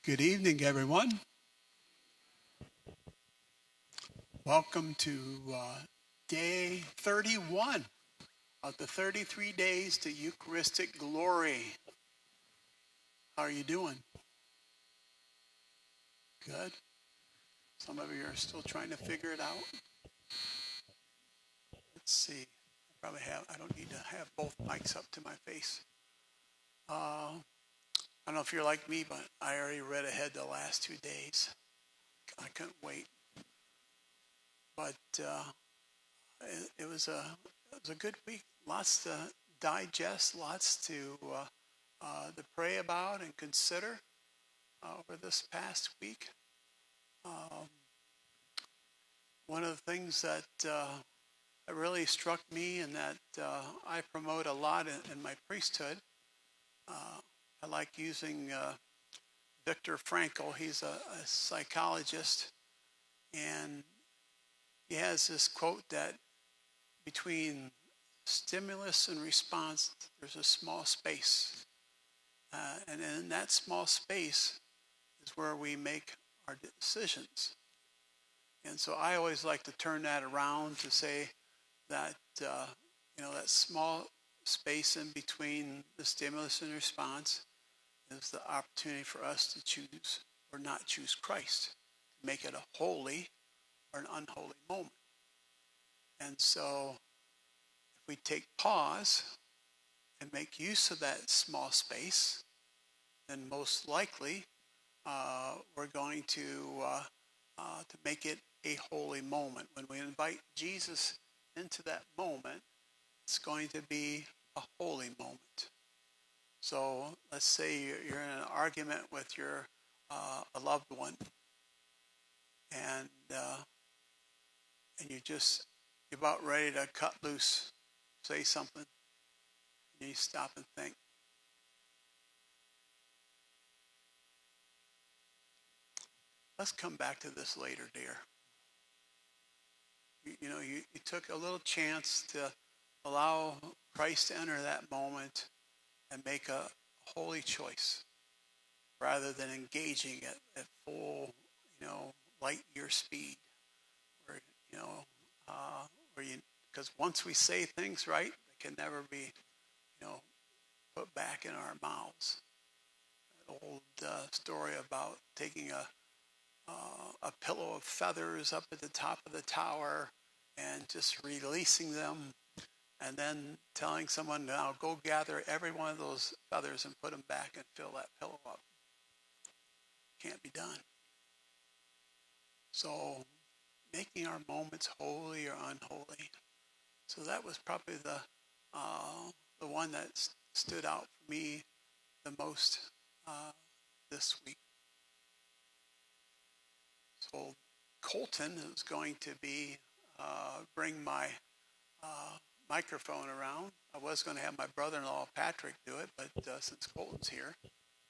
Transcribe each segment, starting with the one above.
Good evening, everyone. Welcome to day 31 of the 33 days to Eucharistic glory. How are you doing? Good. Some of you are still trying to figure it out. Let's see. I don't need to have both mics up to my face. I don't know if you're like me, but I already read ahead the last 2 days. I couldn't wait. But it was a good week. Lots to digest, lots to pray about and consider over this past week. Um, One of the things that really struck me and that I promote a lot in my priesthood, I like using Viktor Frankl. He's a psychologist, and he has this quote that between stimulus and response, there's a small space. And in that small space is where we make our decisions. And so I always like to turn that around to say that, that small space in between the stimulus and response is the opportunity for us to choose or not choose Christ, make it a holy or an unholy moment. And so if we take pause and make use of that small space, then most likely we're going to make it a holy moment. When we invite Jesus into that moment, it's going to be a holy moment. So let's say you're in an argument with your a loved one, and you're about ready to cut loose, say something, and you stop and think. Let's come back to this later, dear. You took a little chance to allow Christ to enter that moment and make a holy choice rather than engaging at full, light year speed. Or, you know, where you, because once we say things right, they can never be, put back in our mouths. That old story about taking a pillow of feathers up at the top of the tower and just releasing them and then telling someone, now go gather every one of those feathers and put them back and fill that pillow up. Can't be done. So making our moments holy or unholy. So that was probably the one that stood out for me the most this week. So Colton is going to be bring my microphone around. I was going to have my brother-in-law Patrick do it, but since Colton's here,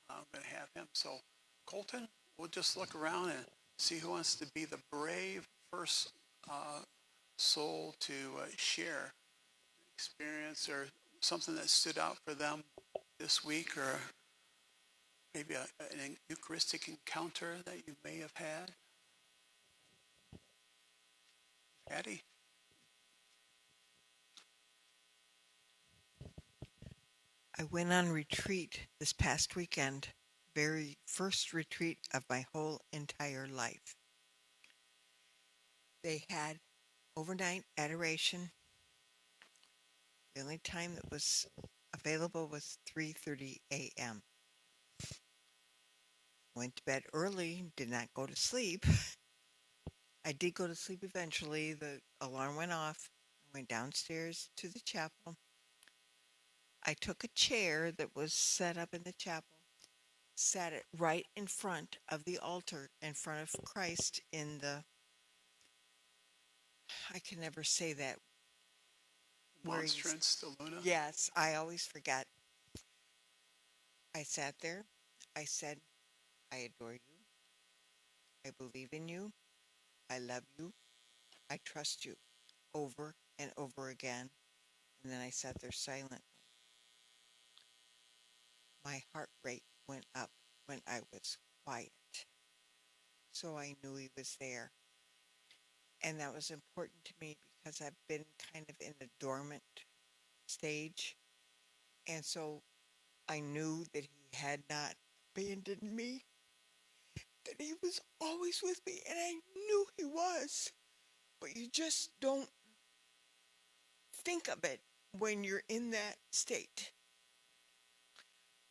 I'm going to have him. So Colton, we'll just look around and see who wants to be the brave first soul to share experience or something that stood out for them this week, or maybe an Eucharistic encounter that you may have had. Patty? I went on retreat this past weekend, very first retreat of my whole entire life. They had overnight adoration. The only time that was available was 3:30 a.m. Went to bed early, did not go to sleep. I did go to sleep eventually. The alarm went off. I went downstairs to the chapel. I took a chair that was set up in the chapel, sat it right in front of the altar, in front of Christ in the, I can never say that. Monstrance, the Luna? Yes, I always forget. I sat there. I said, I adore you. I believe in you. I love you. I trust you, over and over again. And then I sat there silently. My heart rate went up when I was quiet. So I knew he was there. And that was important to me because I've been kind of in a dormant stage. And so I knew that he had not abandoned me, that he was always with me, and I knew he was. But you just don't think of it when you're in that state.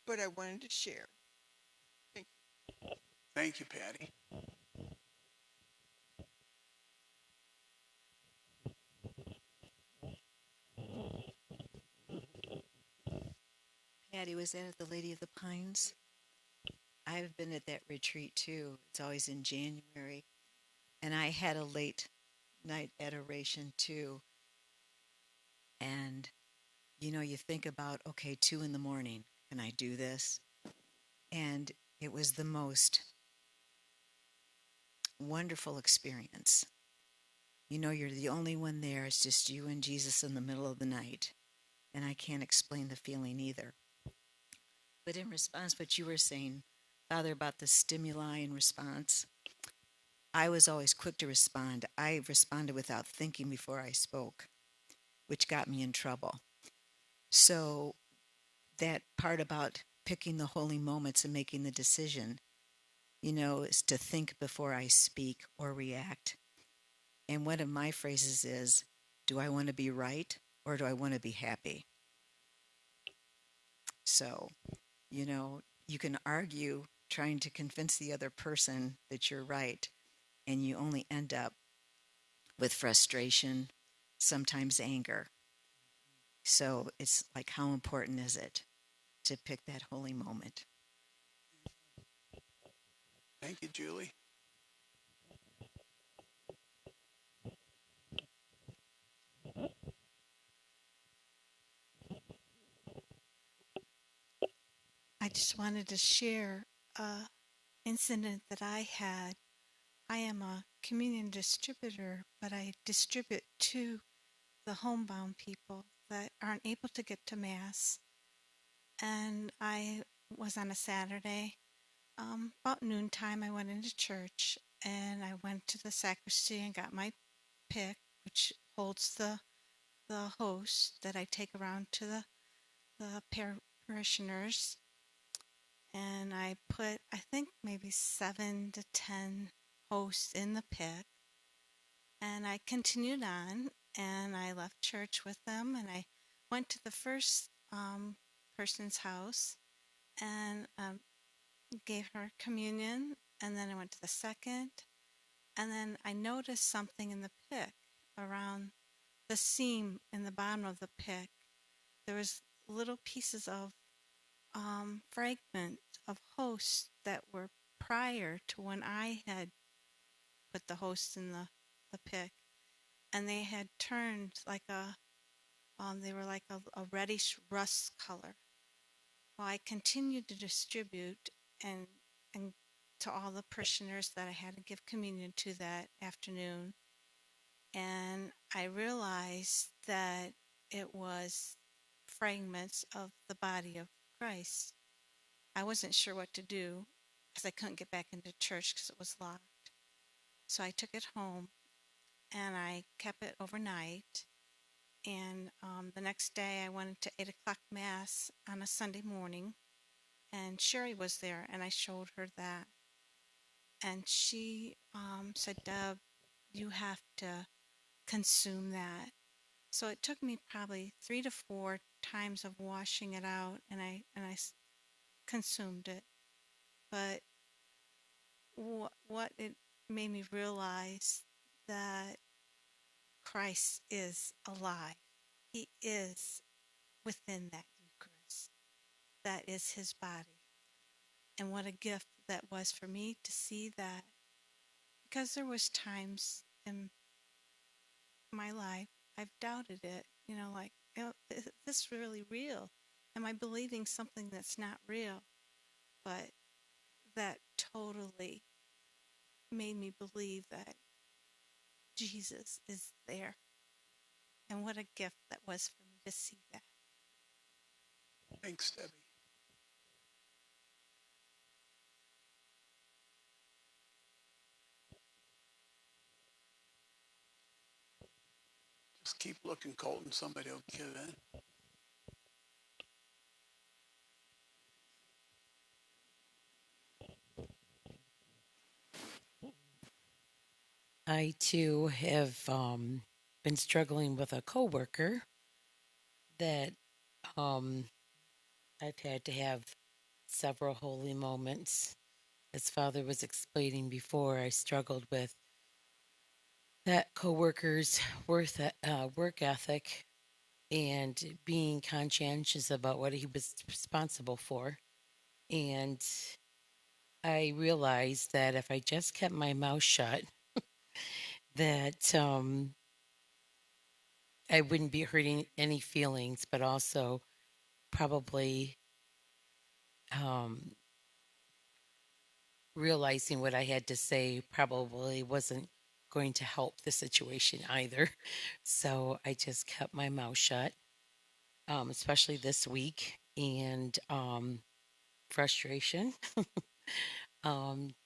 But I wanted to share. Thank Thank you, Patty. Patty, was that at the Lady of the Pines? I've been at that retreat too. It's always in January. And I had a late night adoration too. And, you think about, okay, 2 in the morning, can I do this? And it was the most wonderful experience. You're the only one there. It's just you and Jesus in the middle of the night. And I can't explain the feeling either. But in response, what you were saying, Father, about the stimuli and response, I was always quick to respond. I responded without thinking before I spoke, which got me in trouble. So that part about picking the holy moments and making the decision, is to think before I speak or react. And one of my phrases is, do I want to be right or do I want to be happy? So, you can argue trying to convince the other person that you're right, and you only end up with frustration, sometimes anger. So it's like, how important is it to pick that holy moment? Thank you, Julie. I just wanted to share a incident that I had. I am a communion distributor, but I distribute to the homebound people that aren't able to get to Mass. And I was on a Saturday, about noontime, I went into church and I went to the sacristy and got my pick, which holds the host that I take around to the parishioners. And I put, I think, maybe 7 to 10 hosts in the pit. And I continued on, and I left church with them, and I went to the first person's house and gave her communion, and then I went to the second, and then I noticed something in the pick around the seam in the bottom of the pick. There was little pieces of fragments of hosts that were prior to when I had put the host in the pick, and they had turned like they were like a reddish rust color. Well, I continued to distribute and to all the parishioners that I had to give communion to that afternoon, and I realized that it was fragments of the body of Christ. I wasn't sure what to do because I couldn't get back into church because it was locked. So I took it home and I kept it overnight. And the next day I went to 8 o'clock Mass on a Sunday morning, and Sherry was there, and I showed her that. And she said, Deb, you have to consume that. So it took me probably 3 to 4 times of washing it out, and I consumed it. But what it made me realize that Christ is alive. He is within that Eucharist. That is his body. And what a gift that was for me to see that, because there was times in my life I've doubted it, like, is this really real? Am I believing something that's not real? But that totally made me believe that Jesus is there. And what a gift that was for me to see that. Thanks, Debbie. Just keep looking, Colton. Somebody will give in. I too have been struggling with a coworker that um, I've had to have several holy moments. As Father was explaining before, I struggled with that coworker's work ethic and being conscientious about what he was responsible for. And I realized that if I just kept my mouth shut, that I wouldn't be hurting any feelings, but also probably um, realizing what I had to say probably wasn't going to help the situation either. So I just kept my mouth shut, especially this week, and frustration,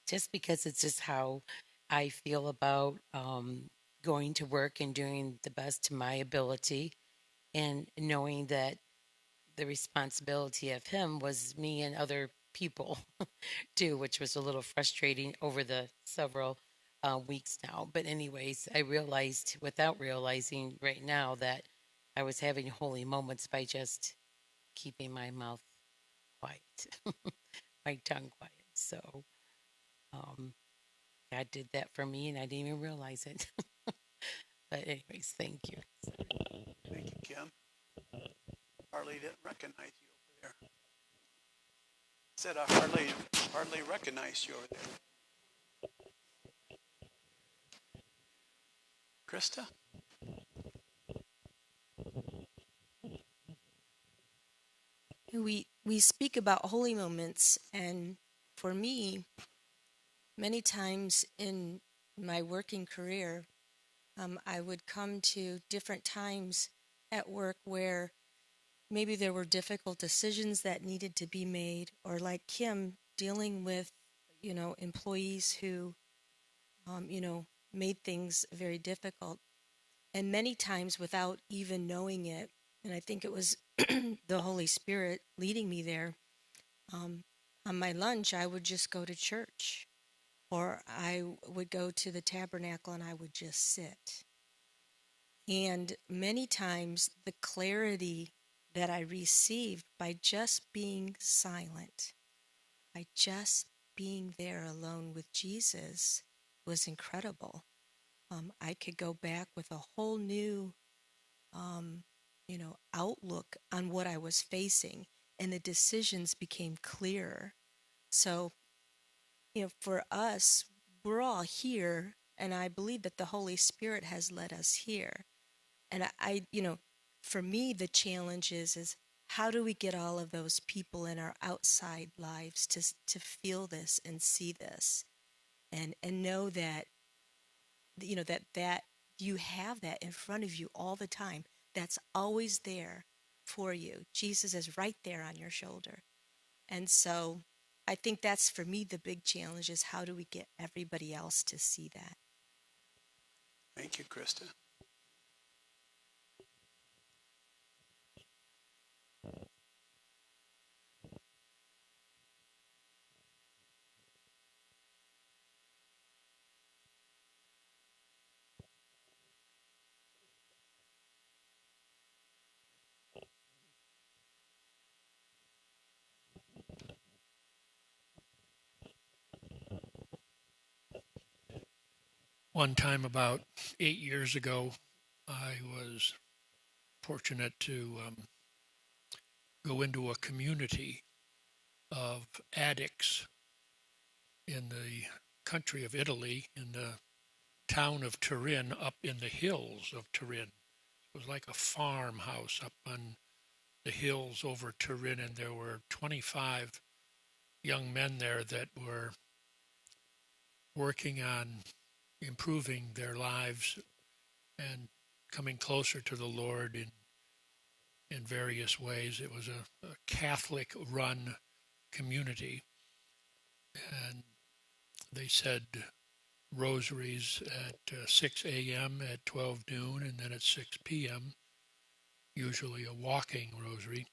just because it's just how I feel about going to work and doing the best to my ability, and knowing that the responsibility of him was me and other people too, which was a little frustrating over the several weeks now. But, anyways, I realized without realizing right now that I was having holy moments by just keeping my mouth quiet, my tongue quiet. So, um, God did that for me, and I didn't even realize it. But, anyways, thank you. Thank you, Kim. Hardly didn't recognize you over there. Said I hardly recognized you over there. Krista? We speak about holy moments, and for me, many times in my working career, I would come to different times at work where maybe there were difficult decisions that needed to be made, or like Kim, dealing with employees who made things very difficult, and many times without even knowing it. And I think it was the Holy Spirit leading me there. Um, on my lunch, I would just go to church, or I would go to the tabernacle and I would just sit. And many times, the clarity that I received by just being silent, by just being there alone with Jesus, was incredible. I could go back with a whole new, outlook on what I was facing, and the decisions became clearer. So, for us, we're all here, and I believe that the Holy Spirit has led us here. And for me, the challenge is how do we get all of those people in our outside lives to feel this and see this, and know that that you have that in front of you all the time. That's always there for you. Jesus is right there on your shoulder. And so I think that's, for me, the big challenge is how do we get everybody else to see that? Thank you, Krista. One time about 8 years ago, I was fortunate to go into a community of addicts in the country of Italy, in the town of Turin, up in the hills of Turin. It was like a farmhouse up on the hills over Turin, and there were 25 young men there that were working on improving their lives and coming closer to the Lord in various ways. It was a Catholic-run community, and they said, rosaries at 6 a.m., at 12 noon, and then at 6 p.m., usually a walking rosary.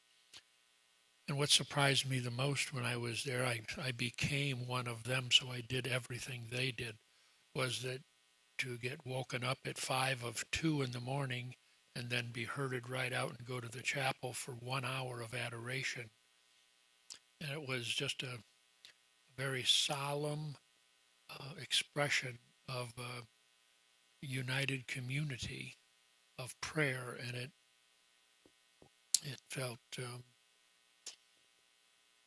And what surprised me the most when I was there, I became one of them, so I did everything they did, was that to get woken up at 5 of 2 in the morning and then be herded right out and go to the chapel for 1 hour of adoration. And it was just a very solemn expression of a united community of prayer, and it felt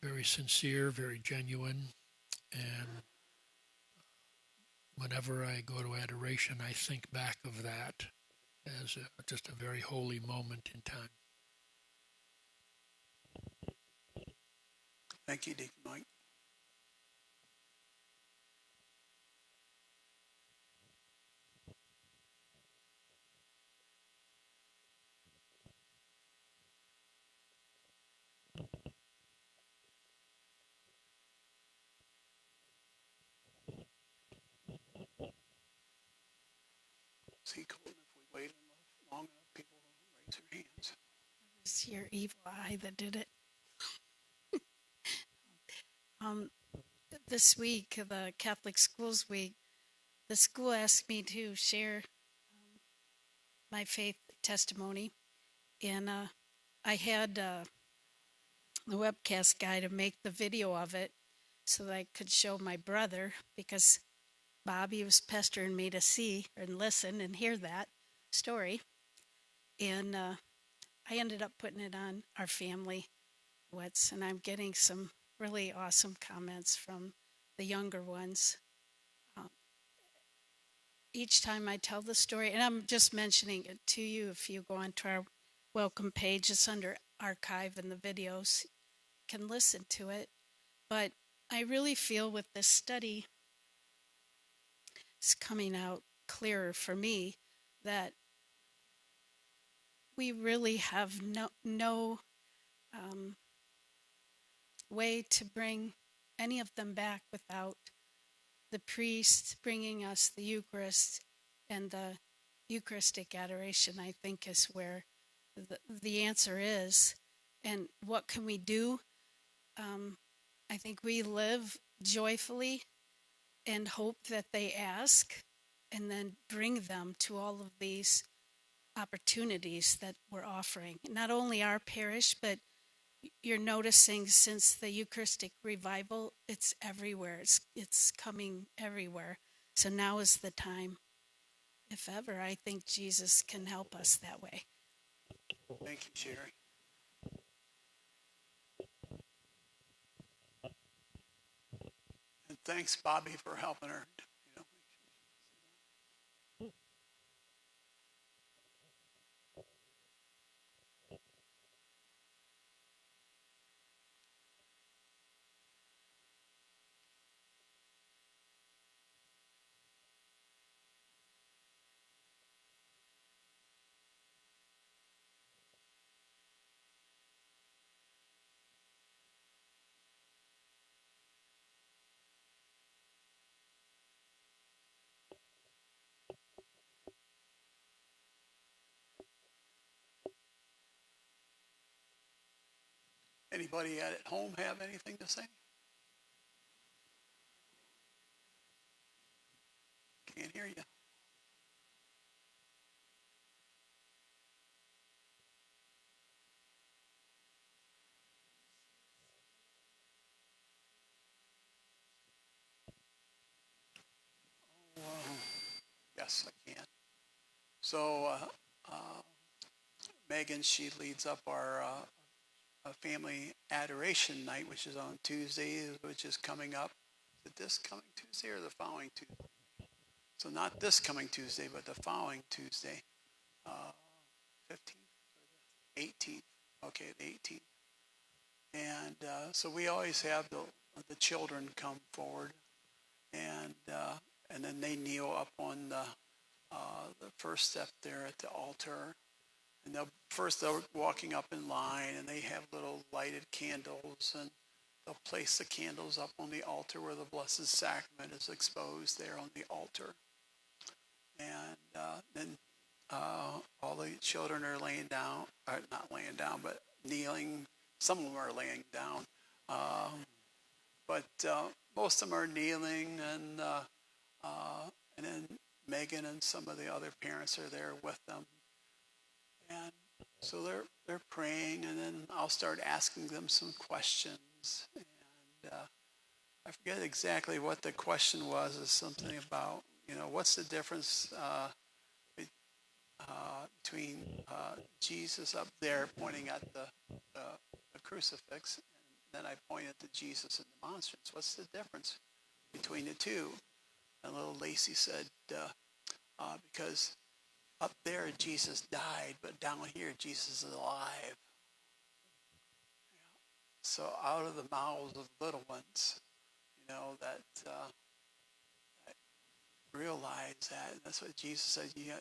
very sincere, very genuine. And whenever I go to adoration, I think back of that as just a very holy moment in time. Thank you, Deacon Mike. See, Colton, if we wait long enough, people will raise their hands. It's your evil eye that did it. This week, the Catholic Schools Week, the school asked me to share my faith testimony, and I had the webcast guy to make the video of it so that I could show my brother, because Bobby was pestering me to see and listen and hear that story. And I ended up putting it on our family what's, and I'm getting some really awesome comments from the younger ones. Each time I tell the story, and I'm just mentioning it to you, if you go onto our welcome page, it's under archive and the videos, you can listen to it. But I really feel with this study, it's coming out clearer for me that we really have no way to bring any of them back without the priest bringing us the Eucharist, and the Eucharistic adoration, I think, is where the answer is. And what can we do? I think we live joyfully and hope that they ask, and then bring them to all of these opportunities that we're offering. Not only our parish, but you're noticing since the Eucharistic revival, it's everywhere. It's coming everywhere. So now is the time. If ever, I think Jesus can help us that way. Thank you, Sherry. And thanks, Bobby, for helping her. Anybody at home have anything to say? Can't hear you. Yes, I can. So Megan, she leads up our family adoration night, which is on Tuesday, which is coming up. Is it this coming Tuesday or the following Tuesday? So not this coming Tuesday, but the following Tuesday, 15th, 18th. Okay, the 18th. And so we always have the children come forward, and then they kneel up on the first step there at the altar. And they're walking up in line, and they have little lighted candles, and they'll place the candles up on the altar where the Blessed Sacrament is exposed there on the altar. And then all the children are laying down, or not laying down, but kneeling. Some of them are laying down. But most of them are kneeling, and then Megan and some of the other parents are there with them. And so they're praying, and then I'll start asking them some questions. And I forget exactly what the question was. It's something about, what's the difference between Jesus up there pointing at the crucifix, and then I pointed to Jesus in the monstrance. What's the difference between the two? And little Lacey said, because up there Jesus died, but down here Jesus is alive. So out of the mouths of little ones, that realize that. And that's what Jesus said. We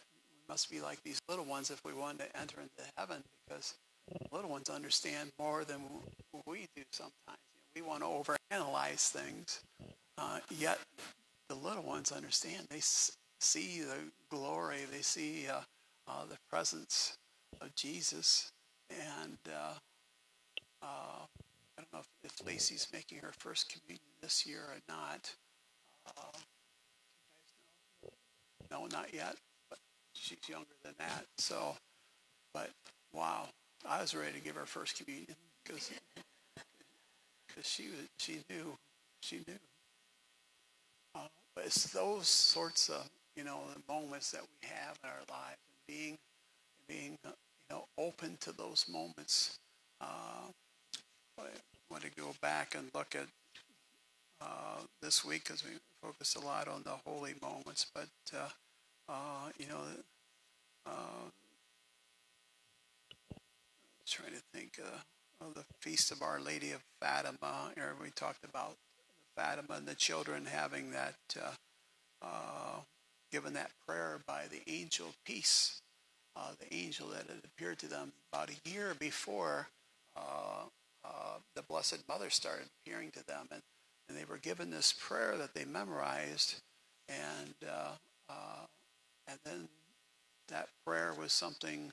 must be like these little ones if we want to enter into heaven, because little ones understand more than we do sometimes. We want to overanalyze things, yet the little ones understand. They see the glory. They see the presence of Jesus. And I don't know if Lacey's making her first communion this year or not. No, not yet, but she's younger than that. So, but wow, I was ready to give her first communion because she knew. But it's those sorts of the moments that we have in our lives, and being open to those moments. I want to go back and look at this week because we focused a lot on the holy moments, but trying to think of the Feast of Our Lady of Fatima. We talked about Fatima and the children having that, given that prayer by the angel of peace, the angel that had appeared to them about a year before the Blessed Mother started appearing to them, and they were given this prayer that they memorized, and then that prayer was something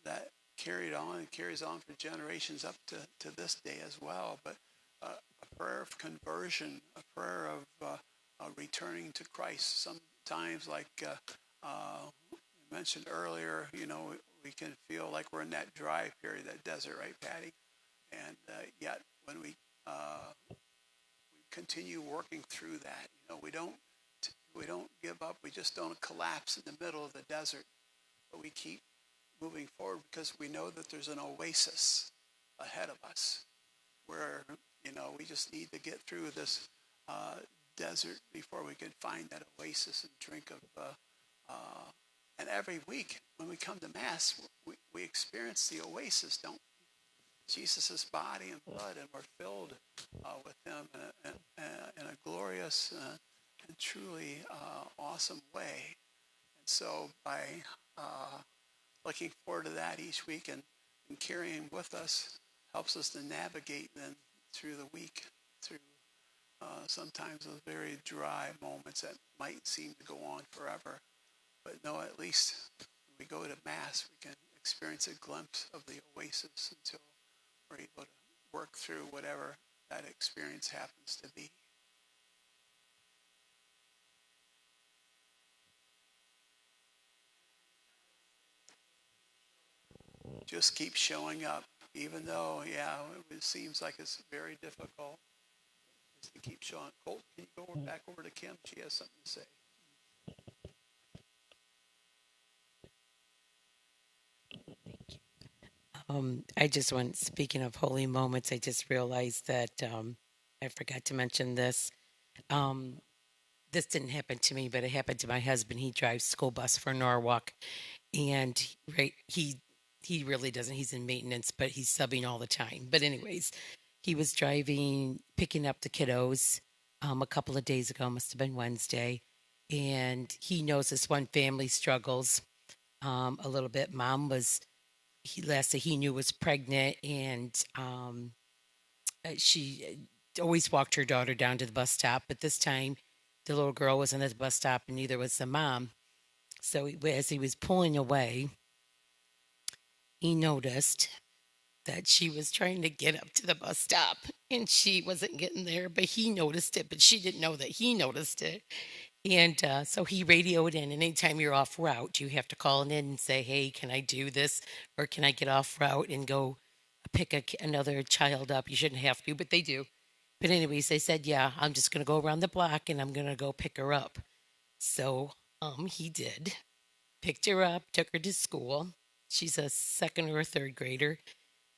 that carries on for generations up to this day as well. But a prayer of conversion, a prayer of returning to Christ. Sometimes, like mentioned earlier, we can feel like we're in that dry period, that desert, right, Patty? And yet, when we continue working through that, we don't give up. We just don't collapse in the middle of the desert, but we keep moving forward because we know that there's an oasis ahead of us, where we just need to get through this desert before we can find that oasis and drink of. And every week when we come to Mass, we experience the oasis, don't we? Jesus' body and blood, and we're filled with Him in a glorious and truly awesome way. And so by looking forward to that each week and carrying with us helps us to navigate then through the week, through sometimes those very dry moments that might seem to go on forever. But no, at least when we go to Mass, we can experience a glimpse of the oasis until we're able to work through whatever that experience happens to be. Just keep showing up, even though, it seems like it's very difficult. Just to keep showing. Colt, can you go back over to Kim? She has something to say. Speaking of holy moments, I just realized that I forgot to mention this. This didn't happen to me, but it happened to my husband. He drives school bus for Norwalk, and he really doesn't. He's in maintenance, but he's subbing all the time. But anyways, he was picking up the kiddos a couple of days ago, must have been Wednesday, and he knows this one family struggles a little bit. Mom was, last that he knew, was pregnant, and she always walked her daughter down to the bus stop, but this time the little girl wasn't at the bus stop and neither was the mom. So as he was pulling away, he noticed that she was trying to get up to the bus stop and she wasn't getting there, but he noticed it, but she didn't know that he noticed it. And so he radioed in, and anytime you're off route, you have to call in and say, hey, can I do this? Or can I get off route and go pick another child up? You shouldn't have to, but they do. But anyways, they said, yeah, I'm just going to go around the block and I'm going to go pick her up. So he did. Picked her up, took her to school. She's a second or a third grader.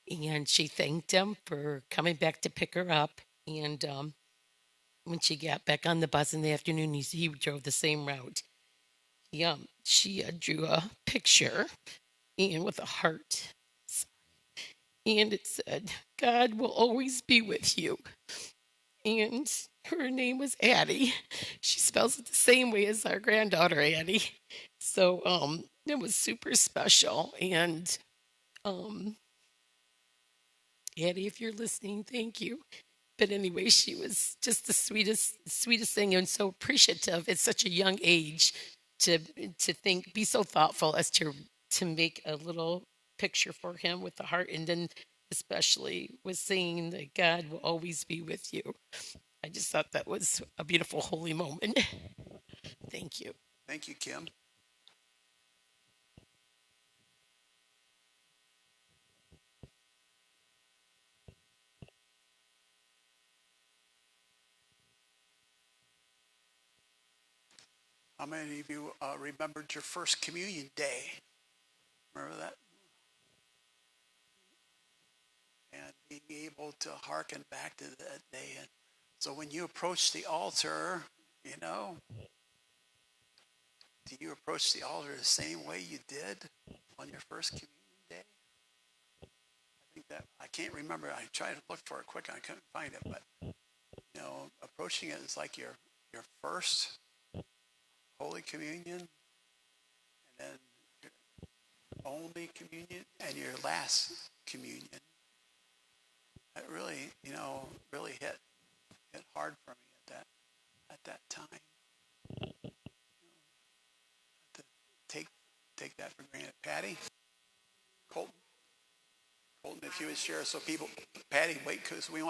And she thanked him for coming back to pick her up. And when she got back on the bus in the afternoon, he drove the same route. She drew a picture and with a heart. And it said, God will always be with you. And her name was Addie. She spells it the same way as our granddaughter Addie. So it was super special. And Addie, if you're listening, thank you. But anyway, she was just the sweetest thing, and so appreciative at such a young age to think, be so thoughtful as to make a little picture for him with the heart, and then especially was saying that God will always be with you. I just thought that was a beautiful, holy moment. Thank you. Thank you, Kim. How many of you remembered your first communion day? Remember that? And being able to hearken back to that day. And so when you approach the altar, you know, do you approach the altar the same way you did on your first communion day? I think that, I can't remember. I tried to look for it quick and I couldn't find it, but you know, approaching it is like your first Holy Communion, and then your only communion, and your last communion. That really, you know, really hit hard for me at that time. To take that for granted. Patty, Colton, if you would share, so people, Patty, wait, because we want.